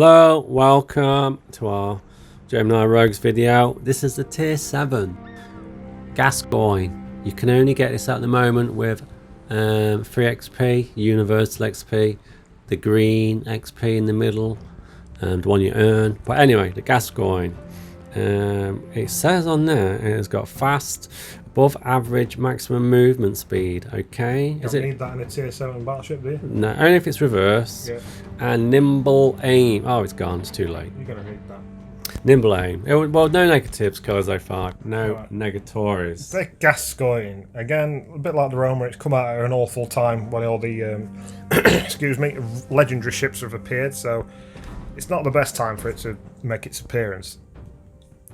Hello, welcome to our Gemini Rogues video. This is the tier 7 Gascogne. You can only get this at the moment with free XP, universal XP, the green XP in the middle, and one you earn. But anyway, the Gascogne. It says on there it has got fast, above average maximum movement speed. Okay, You don't need that in a tier 7 battleship, do you? No, only if it's reverse. Yeah. And nimble aim. Oh, it's gone. It's too late. You're going to need that. Nimble aim. Well, no negatives, Kozo 5. No Right. negatories. The Gascogne, again, a bit like the Roma, it's come out at an awful time when all the, excuse me, legendary ships have appeared, so it's not the best time for it to make its appearance.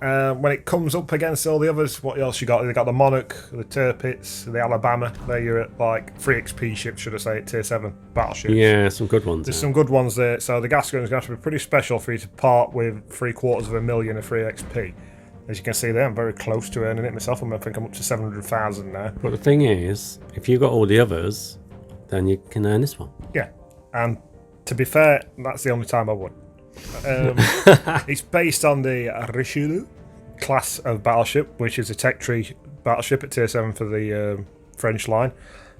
When it comes up against all the others, what else you got? They got the Monarch, the Tirpitz, the Alabama. There you're at like free XP ships, should I say, at tier 7 battleships. Yeah, some good ones. There's some good ones there. So the Gascogne is going to have to be pretty special for you to part with 750,000 of free XP. As you can see there, I'm very close to earning it myself. I think I'm up to 700,000 now. But the thing is, if you got all the others, then you can earn this one. Yeah, and to be fair, that's the only time I would. It's based on the Richelieu class of battleship, which is a tech tree battleship at tier 7 for the French line,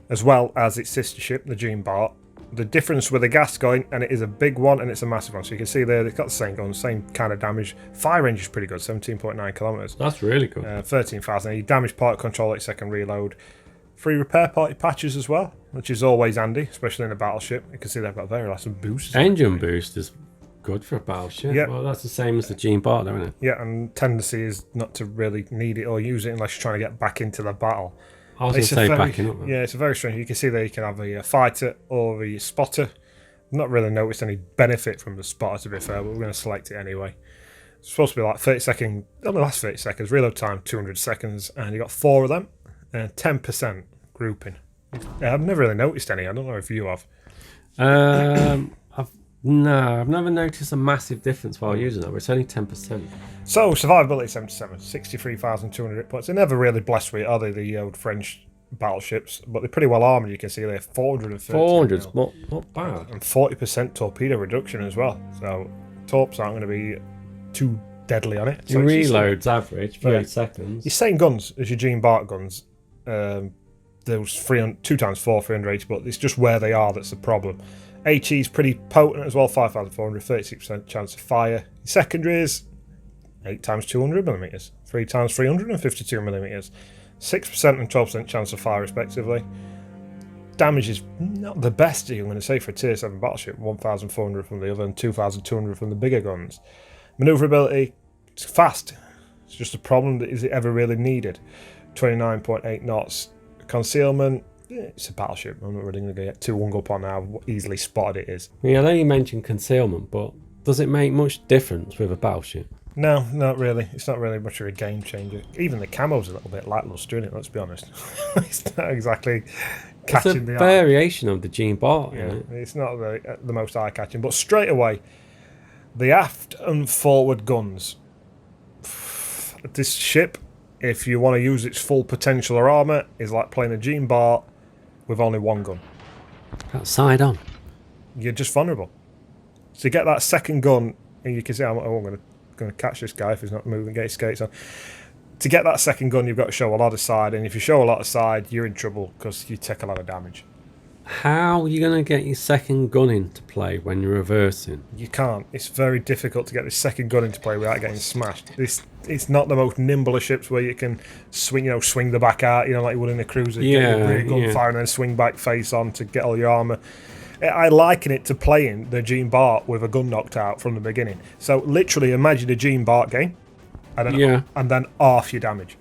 as well as its sister ship, the Jean Bart. The difference with the Gascogne, and it is a big one and it's a massive one, so you can see there they've got the same gun, same kind of damage. Fire range is pretty good, 17.9 kilometers. That's really good. 13,000. You damage part control at second reload. Free repair party patches as well, which is always handy, especially in a battleship. You can see they've got very lots of boosts. Engine boost is good for a battleship. Yeah. Well, that's the same as the Jean Bart, though, isn't it? Yeah, and tendency is not to really need it or use it unless you're trying to get back into the battle. I was going to say backing up. Yeah, it's a very strange. You can see there you can have a fighter or a spotter. I've not really noticed any benefit from the spotter, to be fair, but we're going to select it anyway. It's supposed to be like 30 seconds, only lasts 30 seconds, reload time 200 seconds, and you got 4 of them, and 10% grouping. I've never really noticed any, I don't know if you have. I've never noticed a massive difference while using that, but it's only 10%. So, survivability 77, 63,200 hit points. They're never really blessed with it, are they, the old French battleships? But they're pretty well armoured, you can see they're 430. 400's not bad. And 40% torpedo reduction as well. So, torps aren't going to be too deadly on it. So Your reload's average, 30 seconds. Your same guns as your Jean Bart guns. Those 2x4, 380, but it's just where they are that's the problem. HE is pretty potent as well, 5,400, 36% chance of fire. Secondaries, 8x 200mm, 3x 352mm, 6% and 12% chance of fire respectively. Damage is not the best, I'm going to say, for a tier 7 battleship, 1,400 from the other and 2,200 from the bigger guns. Manoeuvrability, it's fast. It's just a problem that is it ever really needed. 29.8 knots. Concealment, it's a battleship. I'm not really going to get too hung up on how easily spotted it is. Yeah, I know you mentioned concealment, but does it make much difference with a battleship? No, not really. It's not really much of a game changer. Even the camo's a little bit lackluster in it, let's be honest. It's not exactly catching the eye. It's a variation of the Jean Bart. Yeah, it's not the most eye-catching. But straight away, the aft and forward guns. This ship, if you want to use its full potential or armour, is like playing a Jean Bart with only one gun. That's side on. You're just vulnerable. So you get that second gun, and you can see, I'm going to catch this guy if he's not moving, get his skates on. To get that second gun, you've got to show a lot of side, and if you show a lot of side, you're in trouble because you take a lot of damage. How are you going to get your second gun into play when you're reversing? You can't. It's very difficult to get this second gun into play without getting smashed. It's not the most nimble of ships where you can swing the back out, like you would in a cruiser. Get your rear gun fire and then swing back face on to get all your armour. I liken it to playing the Jean Bart with a gun knocked out from the beginning. So literally imagine a Jean Bart game and then half your damage.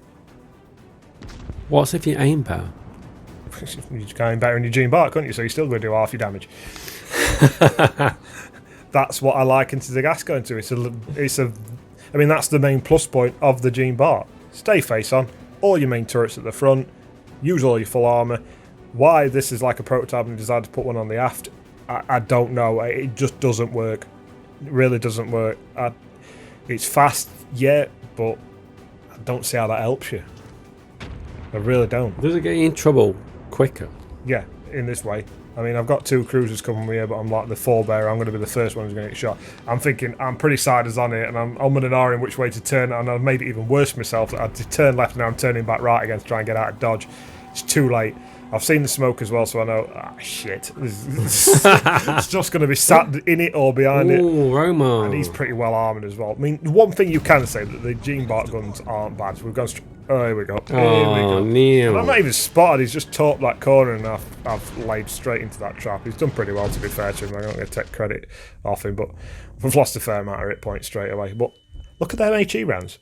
What's if you aim better? You're just going better in your Jean Bart, couldn't you? So you're still going to do half your damage. That's what I liken to the Gascogne to. I mean, that's the main plus point of the Jean Bart. Stay face on, all your main turrets at the front, use all your full armour. Why this is like a prototype and decided to put one on the aft, I don't know. It just doesn't work. It really doesn't work. It's fast, yeah, but I don't see how that helps you. I really don't. Does it get you in trouble quicker? Yeah, in this way. I mean, I've got 2 cruisers coming here, but I'm like the forebearer. I'm going to be the first one who's going to get shot. I'm thinking I'm pretty siders on it, and I'm umming and ahhing which way to turn, and I've made it even worse for myself. That I'd turn left, and now I'm turning back right again to try and get out of dodge. It's too late. I've seen the smoke as well, so I know, shit. It's just going to be sat in it or behind it. Roma. And he's pretty well armoured as well. I mean, one thing you can say, that the Gene Bart guns aren't bad. So we've gone oh, here we go. Neil. And I'm not even spotted. He's just topped that corner, and I've laid straight into that trap. He's done pretty well, to be fair to him. I'm not going to take credit off him, but we've lost a fair amount of hit points straight away. But look at them HE rounds.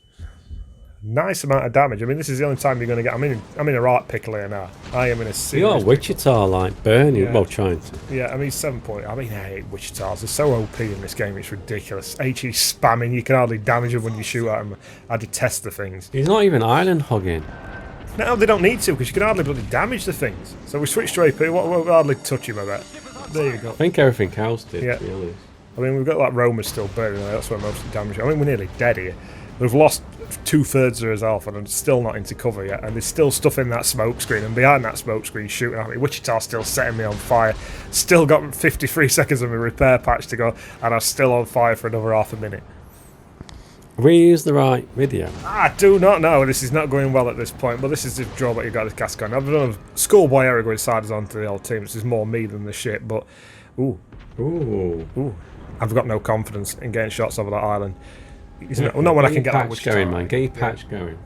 Nice amount of damage. I mean, this is the only time you're going to get. I'm in a right pickle here now. I am in a serious. You're Wichita, like burning. Yeah. Well, trying to. Yeah, I mean 7 point. I mean, I hate Wichitas. They're so OP in this game. It's ridiculous. HE spamming. You can hardly damage them when you shoot at them. I detest the things. He's not even island hogging. No, they don't need to, because you can hardly bloody damage the things. So we switched to AP. We'll hardly touch him a bit. There you go. I think everything else did. Yeah. To be honest. I mean, we've got like Roma still burning. That's where most of the damage. I mean, we're nearly dead here. We've lost 2/3 of his health, and I'm still not into cover yet. And there's still stuff in that smoke screen, and behind that smoke screen shooting at me. Wichita's still setting me on fire. Still got 53 seconds of my repair patch to go, and I'm still on fire for another half a minute. Have we used the right video? I do not know. This is not going well at this point, but this is the drawback you've got with Gascogne. I've done a schoolboy error going siders onto the old team. This is more me than the shit, but ooh. I've got no confidence in getting shots over that island. Not when I can get that Wichita. Going, man. Get your patch going.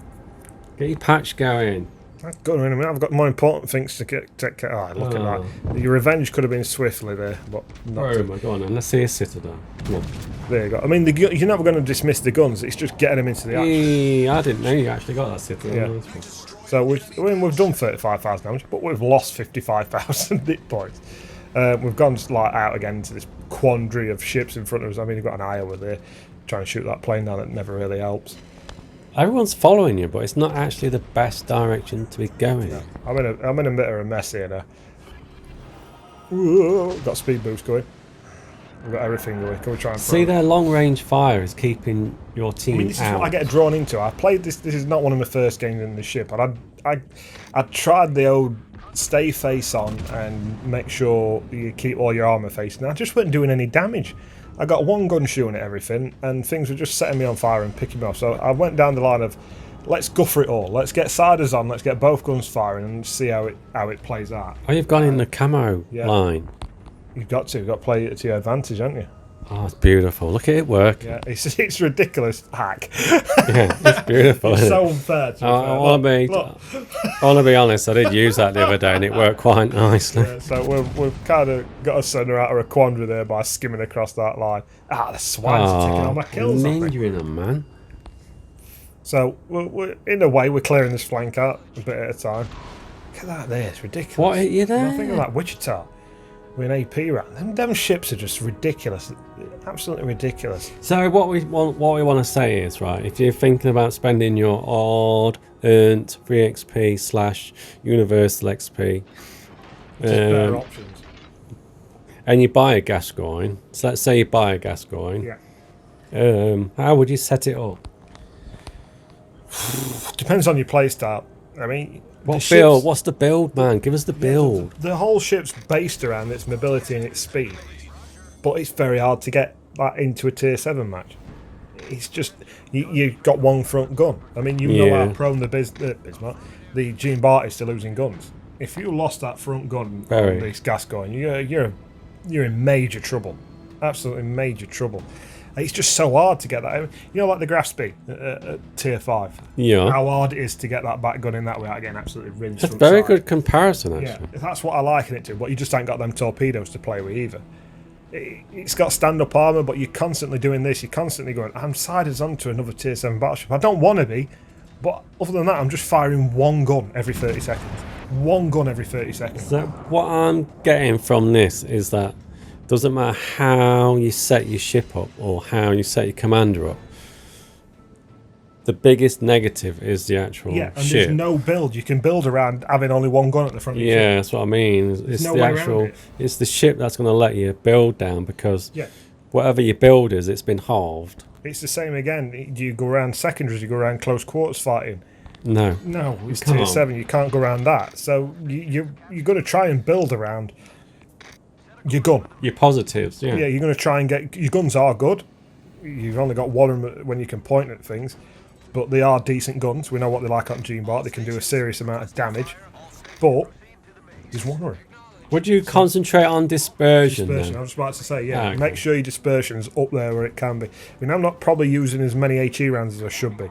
Get your patch going. I've got more important things to take care of. Look at that. Your revenge could have been swiftly there, but not. Oh my god, and let's see a citadel. Come on. There you go. I mean, you're never going to dismiss the guns. It's just getting them into the action. I didn't know you actually got that citadel. Yeah. So we've done 35,000 damage, but we've lost 55,000 hit points. We've gone like out again into this quandary of ships in front of us. I mean, you've got an Iowa there. Try and shoot that plane down. It never really helps. Everyone's following you, but it's not actually the best direction to be going. Yeah. I'm in a bit of a mess here now. Ooh, got speed boost going. We've got everything going. Can we try and see their long range fire is keeping your team this out. Is what I get drawn into. I played this. This is not one of my first games in the ship, and I tried the old stay face on and make sure you keep all your armor facing. I just wasn't doing any damage. I got one gun shooting at everything, and things were just setting me on fire and picking me off. So I went down the line of, let's go for it all. Let's get siders on. Let's get both guns firing and see how it plays out. Oh, you've gone in the camo line. You've got to play it to your advantage, haven't you? Oh, it's beautiful. Look at it work. Yeah, it's ridiculous hack. Yeah, it's beautiful. It's so unfair. I want to be honest. I did use that the other day, and it worked quite nicely. Yeah, so we've kind of got a center out of a quandary there by skimming across that line. The swines are taking all my kills. Ninja them, man. So we're in a way we're clearing this flank out a bit at a time. Look at that there. It's ridiculous. What hit you there? I think of that Wichita. With an AP round. Them ships are just ridiculous. Absolutely ridiculous. So what we want to say is, right, if you're thinking about spending your odd earned free XP / universal XP, better options. And you buy a Gascogne, so let's say you buy a Gascogne. Yeah. How would you set it up? Depends on your playstyle. I mean, what's the build, man? Give us the build. The whole ship's based around its mobility and its speed, but it's very hard to get that into a tier 7 match. It's just you've got one front gun. I mean, you know how prone the Gene Bart is to losing guns. If you lost that front gun on this Gascogne, you're in major trouble. Absolutely major trouble. It's just so hard to get that. You know, like the graph speed at tier 5. Yeah. How hard it is to get that back gun in that without getting absolutely rinsed. That's a very good comparison, actually. Yeah, that's what I liken it to. But you just ain't got them torpedoes to play with either. It's got stand-up armor, but you're constantly doing this. You're constantly going, I'm sided onto another tier 7 battleship. I don't want to be, but other than that, I'm just firing one gun every 30 seconds. One gun every 30 seconds. So what I'm getting from this is that doesn't matter how you set your ship up or how you set your commander up. The biggest negative is the actual ship. And there's no build. You can build around having only one gun at the front of your ship. Yeah, that's what I mean. It's the ship that's going to let you build down, because whatever your build is, it's been halved. It's the same again. Do you go around secondaries? You go around close quarters fighting? No, it's tier 7. You can't go around that. So you're going to try and build around your gun. Your positives, yeah. Yeah, you're going to try and get... Your guns are good. You've only got one of them when you can point at things. But they are decent guns. We know what they're like on Gene Bart. They can do a serious amount of damage. But there's one of them. Would you concentrate on dispersion Dispersion, then? I was about to say, yeah. Okay. Make sure your dispersion's up there where it can be. I mean, I'm not probably using as many HE rounds as I should be.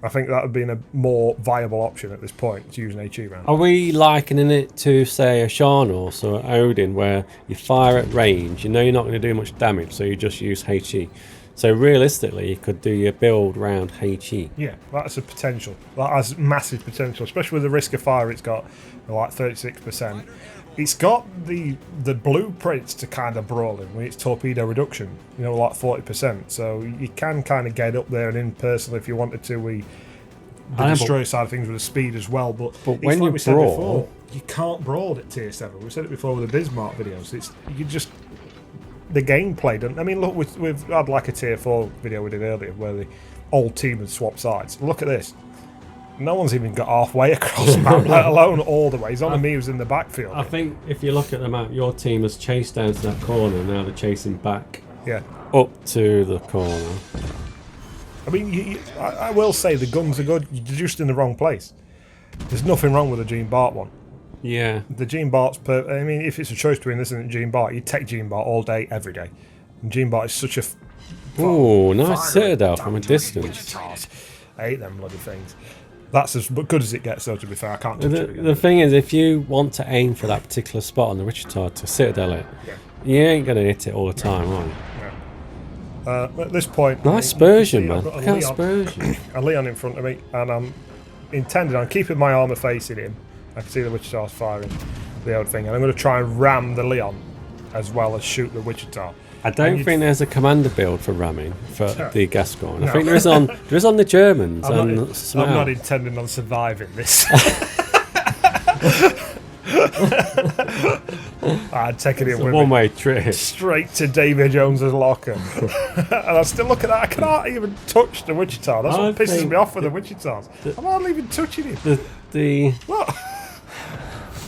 I think that would be a more viable option at this point, to use an HE round. Are we likening it to, say, a Sharnos or an Odin, where you fire at range, you know you're not going to do much damage, so you just use HE? So realistically, you could do your build round HE. Yeah, that's a potential. That has massive potential, especially with the risk of fire it's got, like 36%. It's got the blueprints to kind of brawl in when it's torpedo reduction, you know, like 40%. So you can kind of get up there and in personally if you wanted to. The destroyer side of things with the speed as well. But when like you we said brawl, before, you can't brawl at tier 7. We said it before with the Bismarck videos. You just... The gameplay doesn't... I mean, look, we've had like a tier 4 video we did earlier where the old team had swapped sides. Look at this. No one's even got halfway across the map, let alone all the way. It's only me who's in the backfield. I think if you look at the map, your team has chased down to that corner, now they're chasing back up to the corner. I mean, I will say the guns are good, you're just in the wrong place. There's nothing wrong with the Gene Bart one. Yeah. The Gene Bart's I mean, if it's a choice between this and Gene Bart, you'd take Gene Bart all day, every day. And Gene Bart is such a... Ooh, nice citadel from a distance. I hate them bloody things. That's as good as it gets, though, to be fair. I can't touch it again. The thing is, if you want to aim for that particular spot on the Wichita to citadel it, you ain't going to hit it all the time, are you? At this point... Nice Spurgeon, man. Look at Spurgeon. A Leon in front of me, and I'm intending on keeping my armour facing him. I can see the Wichita's firing the old thing, and I'm going to try and ram the Leon as well as shoot the Wichita. I don't think there's a commander build for ramming for the Gascogne. I think there is on the Germans. I'm not intending on surviving this. I'd take it in with one-way trip straight to David Jones's locker. And I still look at that. I can't even touch the Wichita. That's what pisses me off with the Wichitas. I'm hardly even touching him. What?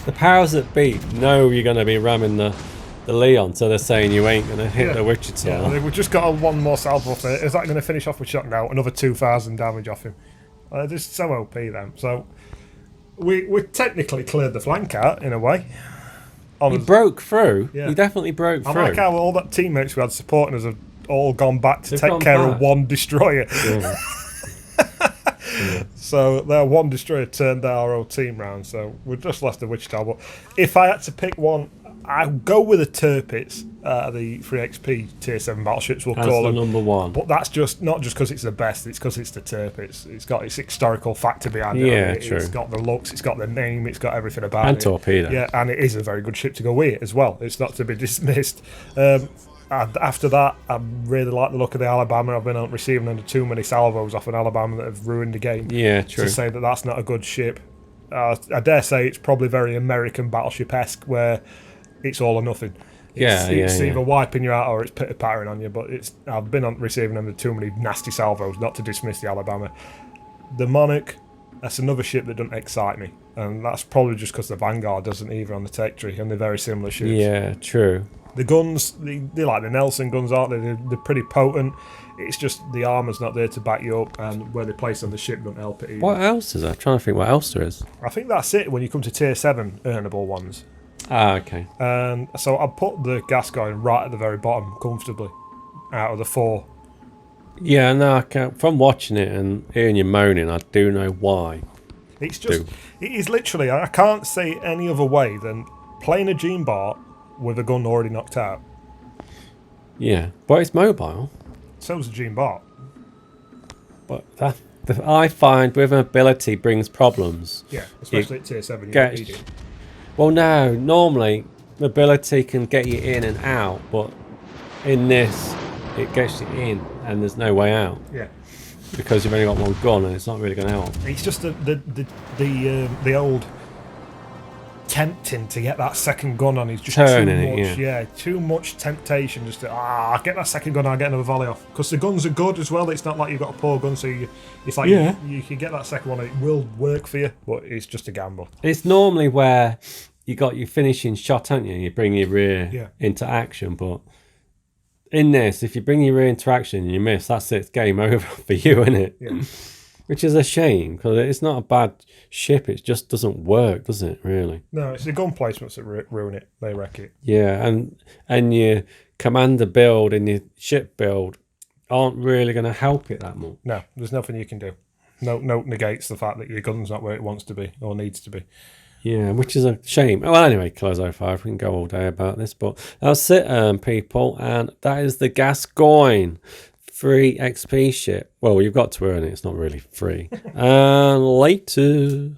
The powers that be know you're going to be ramming the Leon, so they're saying you ain't going to hit the Wichita. Yeah, we've just got one more salvo off it. Is that going to finish off with shock now? Another 2,000 damage off him. Just so OP then. So we technically cleared the flank out in a way. He broke through. Yeah. He definitely broke through. I like how all that teammates we had supporting us have all gone back to take care of one destroyer. Yeah. So their one destroyer turned our old team round. So we've just lost the Wichita. But if I had to pick one, I'd go with the Tirpitz, the 3XP tier 7 battleships, we'll call them. Number one. But that's just not just because it's the best, it's because it's the Tirpitz. It's got its historical factor behind it. Yeah, true. It's got the looks, it's got the name, it's got everything about it. And torpedo. Yeah, and it is a very good ship to go with it as well. It's not to be dismissed. After that, I really like the look of the Alabama. I've been receiving under too many salvos off an Alabama that have ruined the game. Yeah, true. To say that that's not a good ship. I dare say it's probably very American Battleship-esque, where it's all or nothing. It's either wiping you out or it's pitter-pattering on you, but I've been receiving under too many nasty salvos, not to dismiss the Alabama. The Monarch, that's another ship that doesn't excite me, and that's probably just because the Vanguard doesn't either on the tech tree, and they're very similar ships. Yeah, true. The guns, they're like the Nelson guns, aren't they? They're pretty potent. It's just the armour's not there to back you up, and where they place on the ship don't help it either. What else is there? I'm trying to think what else there is. I think that's it when you come to tier 7 earnable ones. Ah, okay. And so I put the Gascogne right at the very bottom, comfortably, out of the 4. Yeah, no, I can't. From watching it and hearing you moaning, I do know why. It's just, it is literally, I can't say any other way than playing a Gene Bart with a gun already knocked out. Yeah, but it's mobile. So's a Gene Bart. But I find with an ability brings problems. Yeah, especially at tier 7. You don't need it. Well, no, normally mobility can get you in and out, but in this, it gets you in and there's no way out. Yeah. Because you've only got one gun and it's not really going to help. It's just the old tempting to get that second gun on is just turning too much. Yeah, too much temptation just to get that second gun, I'll get another volley off. Because the guns are good as well. It's not like you've got a poor gun, so it's like you can get that second one and it will work for you, but it's just a gamble. It's normally where you got your finishing shot, haven't you? You bring your rear into action, but in this, if you bring your rear into action and you miss, that's it, it's game over for you, isn't it? Yeah. Which is a shame, because it's not a bad ship, it just doesn't work, does it, really? No, it's the gun placements that ruin it. They wreck it. Yeah, and your commander build and your ship build aren't really going to help it that much. No, there's nothing you can do. No negates the fact that your gun's not where it wants to be or needs to be. Yeah, which is a shame. Well, anyway, Close 05, we can go all day about this, but that's it, people, and that is the Gascogne free XP ship. Well, you've got to earn it, it's not really free. And later.